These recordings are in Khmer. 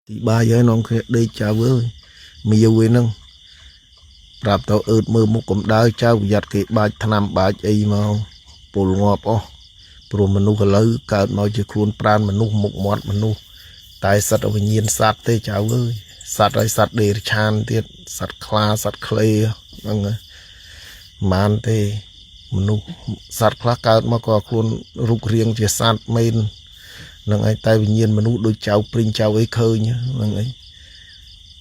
ទីបាយហើយនងគ្នាដេកចៅអើយមីយវិញហ្នឹងប្រាប់ទៅអឺតមើលមុខកំដៅចៅប្រយ័ត្នគេបាច់ថ្នាំបាច់អីមកពលងាប់អស់ព្រោះមនុស្សឥឡូវកើតមកជាខ្លួនប្រានមនុស្សមុខមាត់មនុស្សតែសត្វវិញ្ញាណសត្វទេចៅអើយសត្វហើយសត្វដេរឆានទៀតសត្វខ្លាសត្វក្លេហ្នឹងមិនទេមនុស្សសត្វខ្លះកើតមកក៏ខ្លួនរូបរាងជាសត្វមែននឹងឯងតែវិញ្ញាណមនុស្សដូចចៅព្រីងចៅអីឃើញហ្នឹងឯង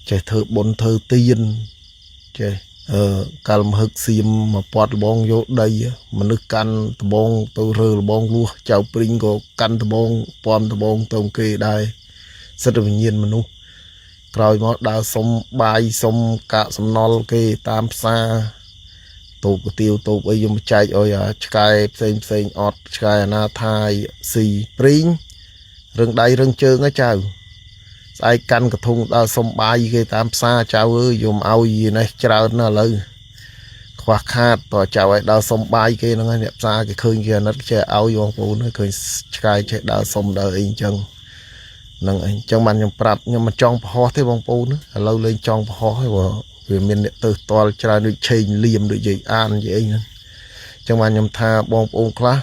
ចេះធ្វើបុណ្យធ្វើទានចេះកាលមហឹកសៀមមកពាត់លបងយកដីមនុស្សកាន់ដបងទៅរើលបងលួសចៅព្រីងក៏កាន់ដបងពំដបងទៅគេដែរសិទ្ធិវិញ្ញាណមនុស្សក្រោយមកដើរសុំបាយសុំកាកសំណល់គេតាមផ្សារតូបទាវតូបអីយកមកចែកឲ្យឆ្កែផ្សេងអត់ឆ្កែអនាថាយស៊ីព្រីងរឹងដៃរឹងជើងហ៎ចៅស្អែកកាន់កធុងដើរសុំបាយគេតាមផ្សារចៅអើយយកមកឲ្យនេះច្រើនណាស់ឥឡូវខ្វះខាតតើចៅឲ្យដើរសុំបាយគេហ្នឹងហើយអ្នកផ្សារគេឃើញគេអាណិតចេះឲ្យបងប្អូនឃើញឆ្កែចេះដើរសុំដើរអីអញ្ចឹងហ្នឹងអីអញ្ចឹងបានខ្ញុំប្រាប់ខ្ញុំមិនចង់ប្រហោះទេបងប្អូនឥឡូវលេងចង់ប្រហោះហើយបើវាមានអ្នកទៅតល់ច្រើនដូចឆេងលៀមដូចនិយាយអាននិយាយអីហ្នឹងអញ្ចឹងបានខ្ញុំថាបងប្អូនខ្លះ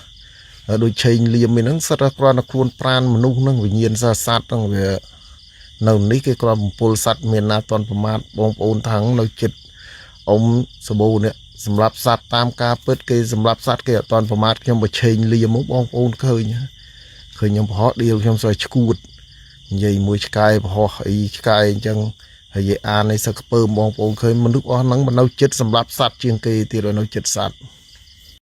ដូចឆេងលៀមហ្នឹងសិតតែគ្រាន់តែខ្លួនប្រានមនុស្សហ្នឹងវិញ្ញាណសត្វហ្នឹងវានៅនេះគេគ្រាន់បំពុលសត្វមានណាតន់ប្រមាថបងប្អូនថាងនៅចិត្តអ៊ំសបូនេះសម្រាប់សត្វតាមការពិតគេសម្រាប់សត្វគេអត់តន់ប្រមាថខ្ញុំបើឆេងលៀមមកបងប្អូនឃើញខ្ញុំប្រហោះដៀលខ្ញុំសើឈួតនិយាយមួយឆ្កែប្រហោះអីឆ្កែអញ្ចឹងហើយអានឯសឹកពើបងប្អូនឃើញមនុស្សអស់ហ្នឹងមិននៅចិត្តសម្រាប់សត្វជាងគេទៀតនៅចិត្តសត្វ